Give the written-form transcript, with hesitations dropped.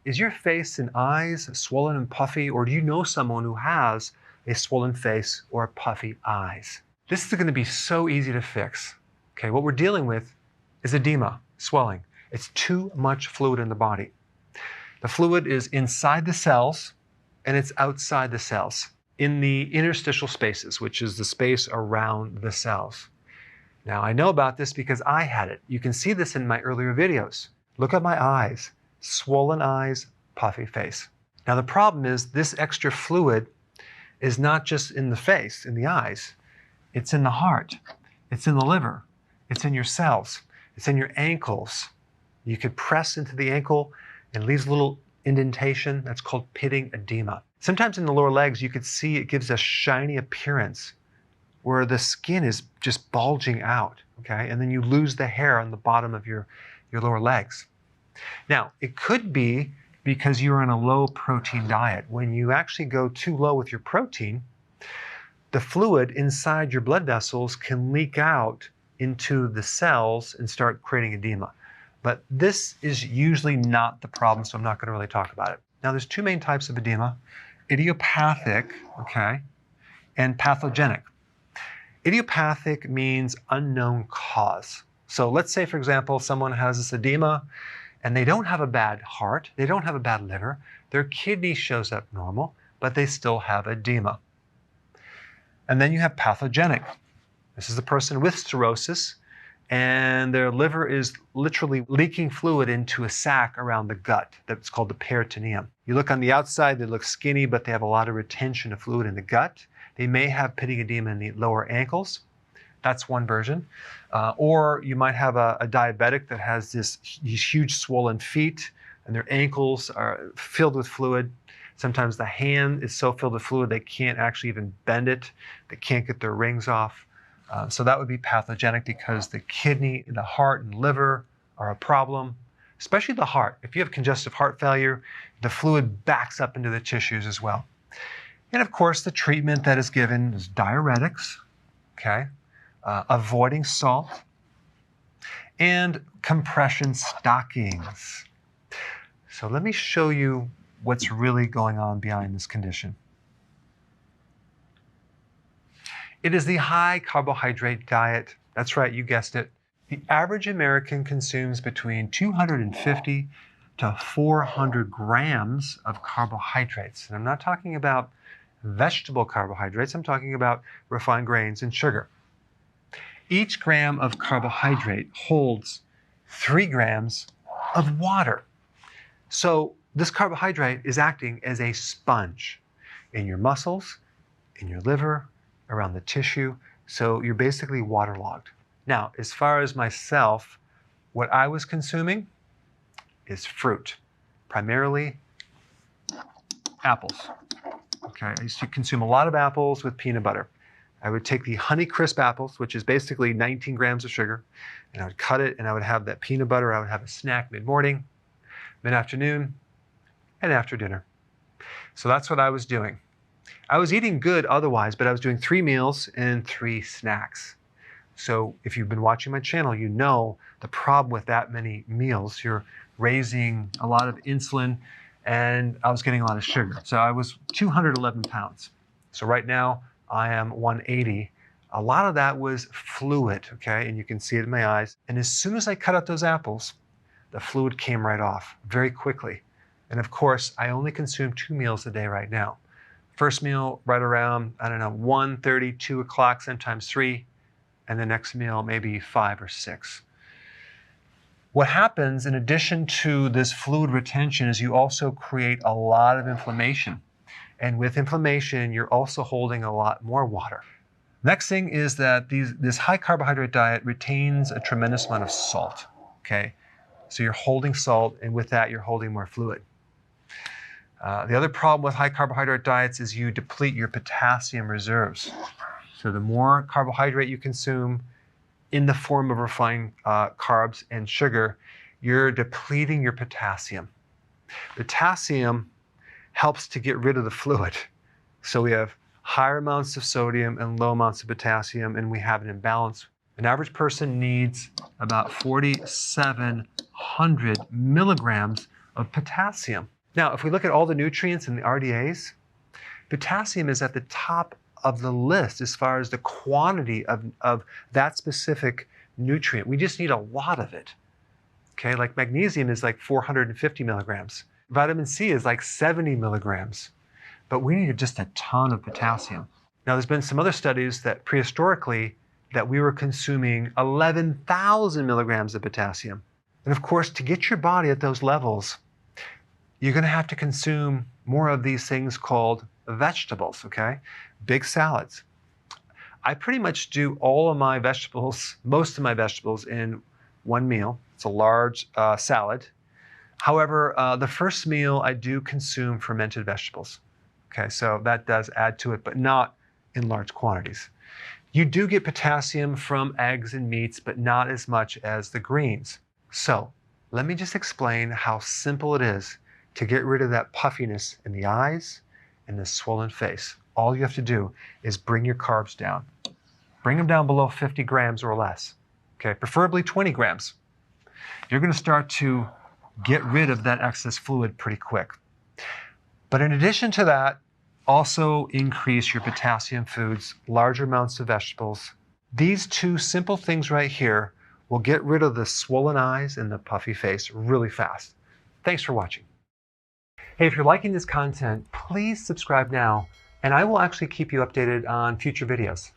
Is your face and eyes swollen and puffy, or do you know someone who has a swollen face or puffy eyes? This is going to be so easy to fix. Okay, what we're dealing with is edema, swelling. It's too much fluid in the body. The fluid is inside the cells and it's outside the cells, in the interstitial spaces, which is the space around the cells. Now, I know about this because I had it. You can see this in my earlier videos. Look at my eyes. Swollen eyes, puffy face. Now the problem is this extra fluid is not just in the face, in the eyes. It's in the heart. It's in the liver. It's in your cells. It's in your ankles. You could press into the ankle and leaves a little indentation. That's called pitting edema. Sometimes in the lower legs, you could see it gives a shiny appearance where the skin is just bulging out, okay? And then you lose the hair on the bottom of your lower legs. Now, it could be because you're on a low protein diet. When you actually go too low with your protein, the fluid inside your blood vessels can leak out into the cells and start creating edema. But this is usually not the problem, so I'm not going to really talk about it. Now, there's two main types of edema, idiopathic, okay, and pathogenic. Idiopathic means unknown cause. So let's say, for example, someone has this edema and they don't have a bad heart, they don't have a bad liver, their kidney shows up normal, but they still have edema. And then you have pathogenic. This is the person with cirrhosis, and their liver is literally leaking fluid into a sac around the gut that's called the peritoneum. You look on the outside, they look skinny, but they have a lot of retention of fluid in the gut. They may have pitting edema in the lower ankles. That's one version. Or you might have a diabetic that has these huge swollen feet and their ankles are filled with fluid. Sometimes the hand is so filled with fluid they can't actually even bend it. They can't get their rings off. So that would be pathogenic because the kidney, the heart, and liver are a problem, especially the heart. If you have congestive heart failure, the fluid backs up into the tissues as well. And of course, the treatment that is given is diuretics, okay? Avoiding salt, and compression stockings. So let me show you what's really going on behind this condition. It is the high carbohydrate diet. That's right, you guessed it. The average American consumes between 250 to 400 grams of carbohydrates. And I'm not talking about vegetable carbohydrates, I'm talking about refined grains and sugar. Each gram of carbohydrate holds 3 grams of water. So this carbohydrate is acting as a sponge in your muscles, in your liver, around the tissue. So you're basically waterlogged. Now, as far as myself, what I was consuming is fruit, primarily apples. Okay, I used to consume a lot of apples with peanut butter. I would take the Honeycrisp apples, which is basically 19 grams of sugar, and I would cut it and I would have that peanut butter. I would have a snack mid-morning, mid-afternoon, and after dinner. So that's what I was doing. I was eating good otherwise, but I was doing 3 meals and 3 snacks. So if you've been watching my channel, you know the problem with that many meals. You're raising a lot of insulin, and I was getting a lot of sugar. So I was 211 pounds. So right now, I am 180. A lot of that was fluid, okay? And you can see it in my eyes. And as soon as I cut out those apples, the fluid came right off very quickly. And of course, I only consume 2 meals a day right now. First meal right around, 1:30, 2 o'clock, sometimes 3. And the next meal maybe 5 or 6. What happens in addition to this fluid retention is you also create a lot of inflammation. And with inflammation, you're also holding a lot more water. Next thing is that this high carbohydrate diet retains a tremendous amount of salt, okay? So you're holding salt, and with that, you're holding more fluid. The other problem with high carbohydrate diets is you deplete your potassium reserves. So the more carbohydrate you consume in the form of refined carbs and sugar, you're depleting your potassium. Potassium helps to get rid of the fluid. So we have higher amounts of sodium and low amounts of potassium, and we have an imbalance. An average person needs about 4,700 milligrams of potassium. Now, if we look at all the nutrients in the RDAs, potassium is at the top of the list as far as the quantity of that specific nutrient. We just need a lot of it. Okay, like magnesium is like 450 milligrams. Vitamin C is like 70 milligrams. But we need just a ton of potassium. Now, there's been some other studies that prehistorically that we were consuming 11,000 milligrams of potassium. And of course, to get your body at those levels, you're going to have to consume more of these things called vegetables, okay? Big salads. I pretty much do all of my vegetables, most of my vegetables, in one meal. It's a large salad. However, the first meal I do consume fermented vegetables. Okay, so that does add to it, but not in large quantities. You do get potassium from eggs and meats, but not as much as the greens. So let me just explain how simple it is to get rid of that puffiness in the eyes and the swollen face. All you have to do is bring your carbs down. Bring them down below 50 grams or less. Okay, preferably 20 grams. You're going to start to get rid of that excess fluid pretty quick. But in addition to that, also increase your potassium foods, larger amounts of vegetables. These two simple things right here will get rid of the swollen eyes and the puffy face really fast. Thanks for watching. Hey, if you're liking this content, please subscribe now, and I will actually keep you updated on future videos.